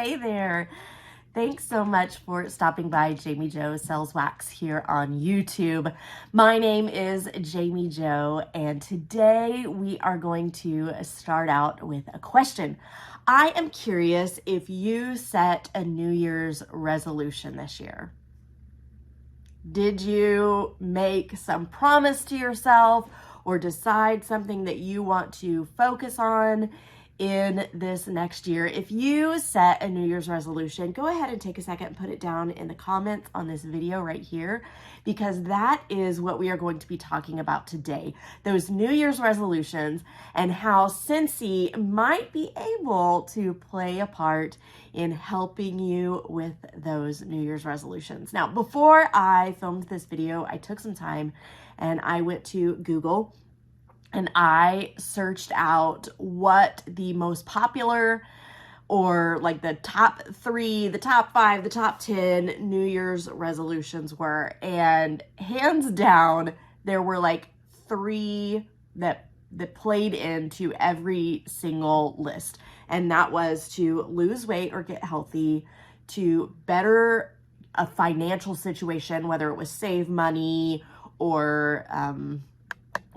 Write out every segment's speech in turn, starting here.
Hey there. Thanks so much for stopping by Jami Jo Sells Wax here on YouTube. My name is Jami Jo, and today we are going to start out with a question. I am curious if you set a New Year's resolution this year. Did you make some promise to yourself or decide something that you want to focus on in this next year? If you set a New Year's resolution, go ahead and take a second and put it down in the comments on this video right here, because that is what we are going to be talking about today. Those New Year's resolutions and how Scentsy might be able to play a part in helping you with those New Year's resolutions. Now, before I filmed this video, I took some time and I went to Google and I searched out what the most popular, or like the top 3, the top 5, the top 10 New Year's resolutions were. And hands down, there were like 3 that played into every single list. And that was to lose weight or get healthy, to better a financial situation, whether it was save money or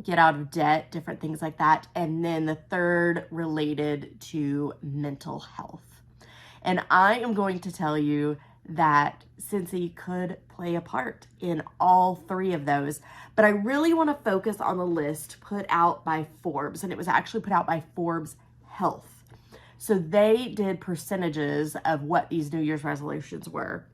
get out of debt, different things like that. And then the third related to mental health. And I am going to tell you that Scentsy could play a part in all 3 of those. But I really want to focus on the list put out by Forbes, and it was actually put out by Forbes Health. So they did percentages of what these New Year's resolutions were.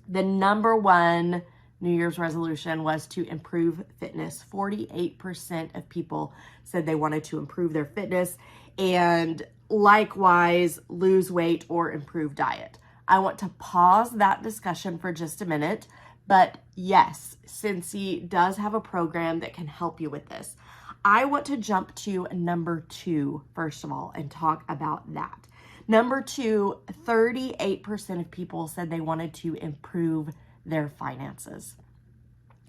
The number 1 New Year's resolution was to improve fitness. 48% of people said they wanted to improve their fitness, and likewise lose weight or improve diet. I want to pause that discussion for just a minute, but yes, Scentsy does have a program that can help you with this. I want to jump to number 2 first of all and talk about that. Number 2, 38% of people said they wanted to improve their finances.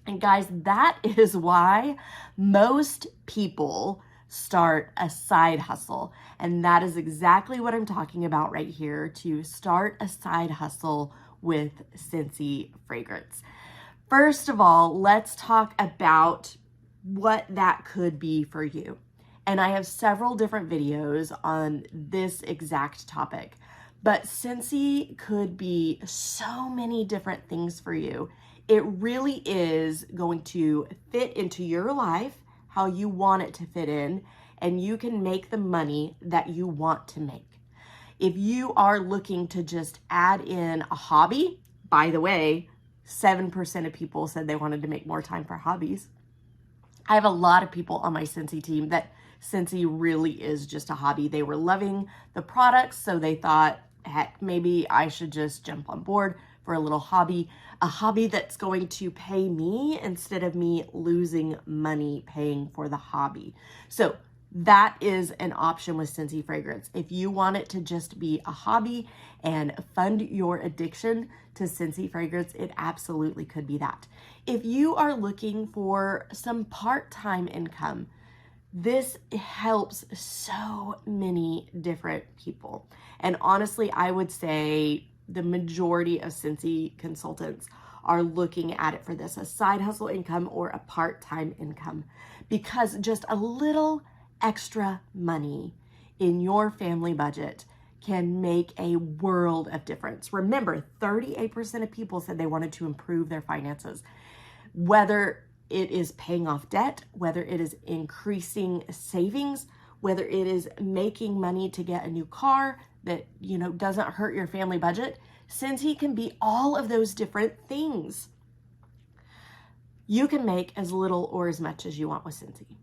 And guys, that is why most people start a side hustle. And that is exactly what I'm talking about right here, to start a side hustle with Scentsy fragrance. First of all, let's talk about what that could be for you. And I have several different videos on this exact topic. But Scentsy could be so many different things for you. It really is going to fit into your life how you want it to fit in, and you can make the money that you want to make. If you are looking to just add in a hobby, by the way, 7% of people said they wanted to make more time for hobbies. I have a lot of people on my Scentsy team that Scentsy really is just a hobby. They were loving the products, so they thought, heck, maybe I should just jump on board for a little hobby, a hobby that's going to pay me instead of me losing money paying for the hobby. So that is an option with Scentsy fragrance. If you want it to just be a hobby and fund your addiction to Scentsy fragrance, it absolutely could be that. If you are looking for some part-time income, this helps so many different people. And honestly, I would say the majority of Scentsy consultants are looking at it for this, a side hustle income or a part-time income, because just a little extra money in your family budget can make a world of difference. Remember, 38% of people said they wanted to improve their finances, whether it is paying off debt, whether it is increasing savings, whether it is making money to get a new car that, doesn't hurt your family budget. Scentsy can be all of those different things. You can make as little or as much as you want with Scentsy.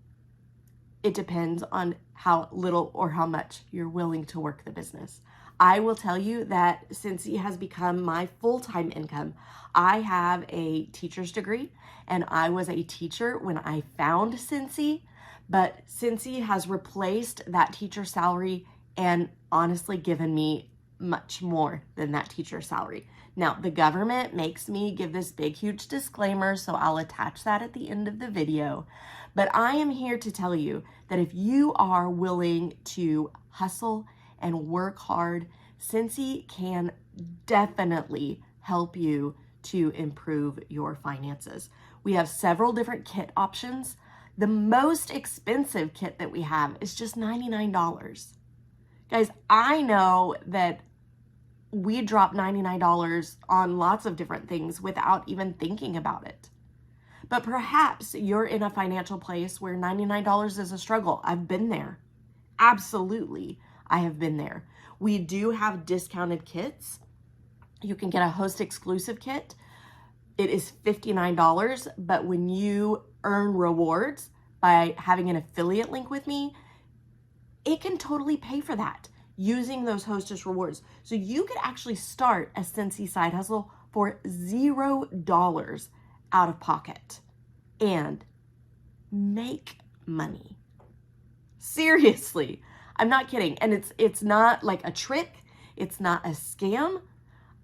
It depends on how little or how much you're willing to work the business. I will tell you that Scentsy has become my full-time income. I have a teacher's degree, and I was a teacher when I found Scentsy, but Scentsy has replaced that teacher salary and honestly given me much more than that teacher salary. Now, the government makes me give this big, huge disclaimer, so I'll attach that at the end of the video. But I am here to tell you that if you are willing to hustle and work hard Scentsy can definitely help you to improve your finances. We have several different kit options. The most expensive kit that we have is just $99. Guys, I know that we drop $99 on lots of different things without even thinking about it. But perhaps you're in a financial place where $99 is a struggle. I've been there. Absolutely, I have been there. We do have discounted kits. You can get a host exclusive kit. It is $59, but when you earn rewards by having an affiliate link with me, it can totally pay for that using those hostess rewards. So you could actually start a Scentsy side hustle for $0 out of pocket and make money. Seriously, I'm not kidding. And it's not like a trick. It's not a scam.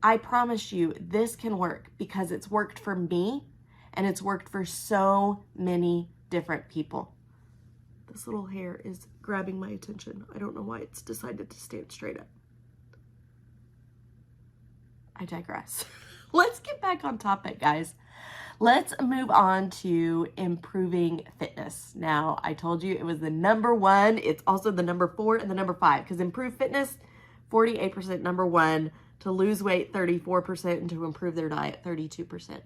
I promise you this can work because it's worked for me and it's worked for so many different people. This little hair is grabbing my attention. I don't know why it's decided to stand straight up. I digress. Let's get back on topic, guys. Let's move on to improving fitness. Now, I told you it was the number one. It's also the number 4 and the number 5 because improve fitness, 48% number 1, to lose weight, 34%, and to improve their diet, 32%.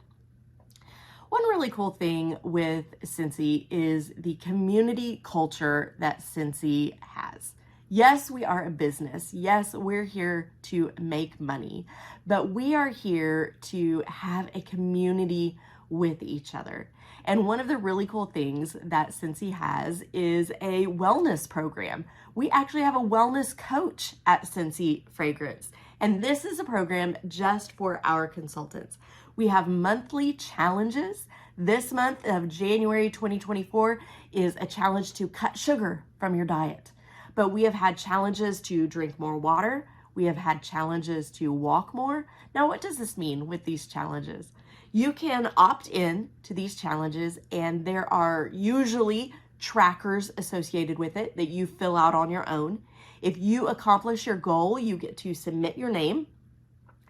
One really cool thing with Scentsy is the community culture that Scentsy has. Yes, we are a business. Yes, we're here to make money, but we are here to have a community with each other. And one of the really cool things that Scentsy has is a wellness program. We actually have a wellness coach at Scentsy Fragrance, and this is a program just for our consultants. We have monthly challenges. This month of January 2024 is a challenge to cut sugar from your diet. But we have had challenges to drink more water. We have had challenges to walk more. Now, what does this mean with these challenges? You can opt in to these challenges, and there are usually trackers associated with it that you fill out on your own. If you accomplish your goal, you get to submit your name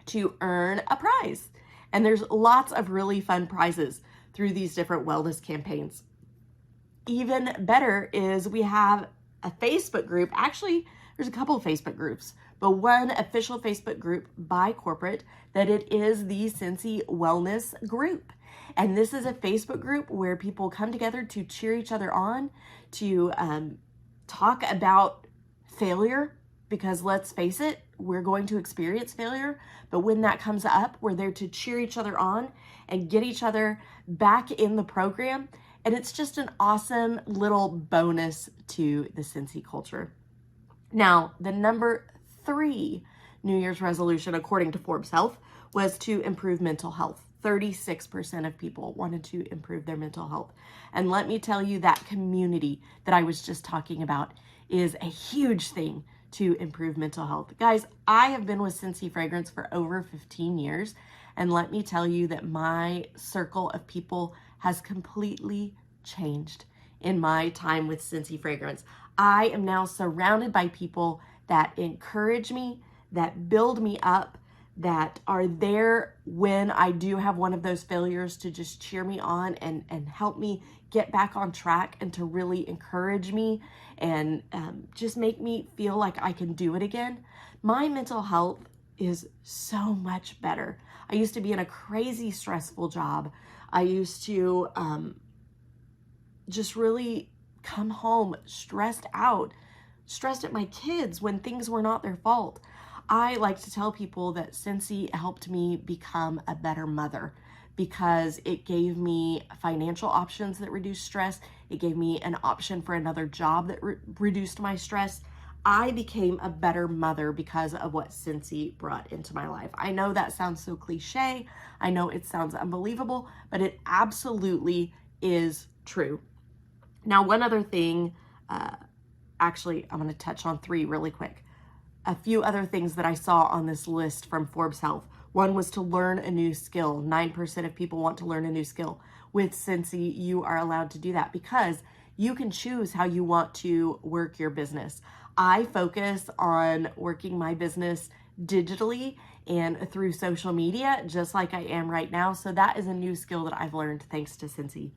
to earn a prize. And there's lots of really fun prizes through these different wellness campaigns. Even better is we have a Facebook group. Actually, there's a couple of Facebook groups, but one official Facebook group by corporate that it is the Scentsy Wellness Group. And this is a Facebook group where people come together to cheer each other on, to talk about failure, because let's face it, we're going to experience failure. But when that comes up, we're there to cheer each other on and get each other back in the program. And it's just an awesome little bonus to the Scentsy culture. Now, the number 3 New Year's resolution, according to Forbes Health, was to improve mental health. 36% of people wanted to improve their mental health. And let me tell you, that community that I was just talking about is a huge thing to improve mental health. Guys, I have been with Scentsy Fragrance for over 15 years. And let me tell you that my circle of people has completely changed in my time with Scentsy Fragrance. I am now surrounded by people that encourage me, that build me up, that are there when I do have one of those failures to just cheer me on and help me get back on track, and to really encourage me and just make me feel like I can do it again. My mental health is so much better. I used to be in a crazy stressful job. I used to just really come home stressed out, stressed at my kids when things were not their fault. I like to tell people that Scentsy helped me become a better mother because it gave me financial options that reduced stress. It gave me an option for another job that reduced my stress. I became a better mother because of what Scentsy brought into my life. I know that sounds so cliche. I know it sounds unbelievable, but it absolutely is true. Now, one other thing, actually, I'm going to touch on 3 really quick. A few other things that I saw on this list from Forbes Health. One was to learn a new skill. 9% of people want to learn a new skill. With Scentsy, you are allowed to do that because you can choose how you want to work your business. I focus on working my business digitally and through social media, just like I am right now. So that is a new skill that I've learned thanks to Scentsy.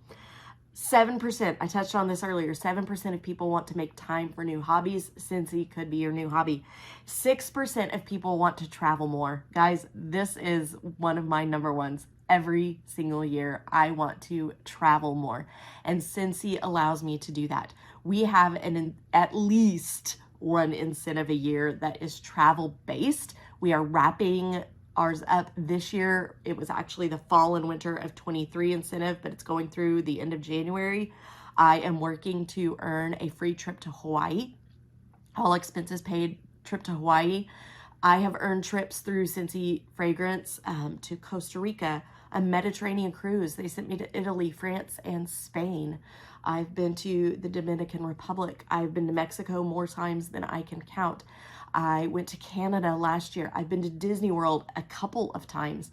7%, I touched on this earlier, 7% of people want to make time for new hobbies. Scentsy could be your new hobby. 6% of people want to travel more. Guys, this is one of my number ones. Every single year, I want to travel more. And Scentsy allows me to do that. We have at least one incentive a year that is travel-based. We are wrapping ours up this year. It was actually the fall and winter of 23 incentive, but it's going through the end of January. I am working to earn a free trip to Hawaii, all expenses paid trip to Hawaii. I have earned trips through Scentsy Fragrance to Costa Rica, a Mediterranean cruise. They sent me to Italy, France, and Spain. I've been to the Dominican Republic. I've been to Mexico more times than I can count. I went to Canada last year. I've been to Disney World a couple of times.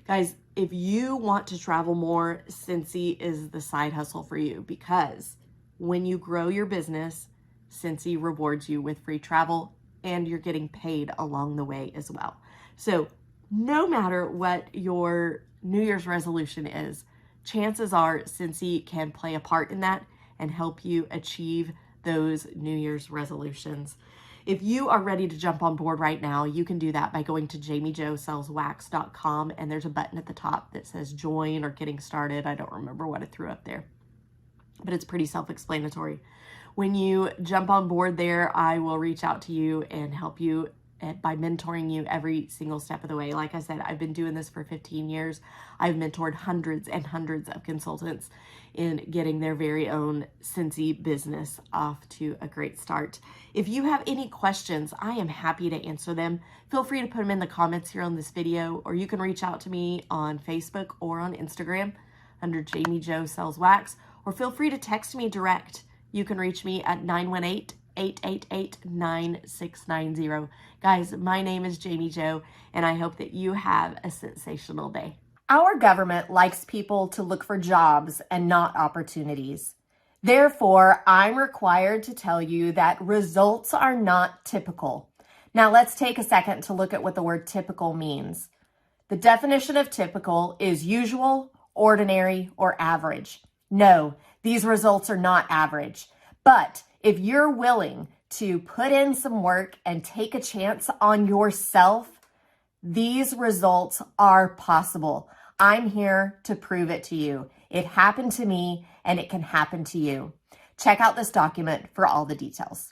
Guys, if you want to travel more, Scentsy is the side hustle for you, because when you grow your business, Scentsy rewards you with free travel and you're getting paid along the way as well. So no matter what your New Year's resolution is, chances are Scentsy can play a part in that and help you achieve those New Year's resolutions. If you are ready to jump on board right now, you can do that by going to JamiJoSellsWax.com, and there's a button at the top that says join or getting started. I don't remember what I threw up there, but it's pretty self-explanatory. When you jump on board there, I will reach out to you and help you by mentoring you every single step of the way. Like I said, I've been doing this for 15 years. I've mentored hundreds and hundreds of consultants in getting their very own Scentsy business off to a great start. If you have any questions, I am happy to answer them. Feel free to put them in the comments here on this video, or you can reach out to me on Facebook or on Instagram under Jami Jo Sells Wax, or feel free to text me direct. You can reach me at 918-888-9690. Guys, my name is Jami Jo, and I hope that you have a sensational day. Our government likes people to look for jobs and not opportunities. Therefore, I'm required to tell you that results are not typical. Now, let's take a second to look at what the word typical means. The definition of typical is usual, ordinary, or average. No, these results are not average. But if you're willing to put in some work and take a chance on yourself, these results are possible. I'm here to prove it to you. It happened to me, and it can happen to you. Check out this document for all the details.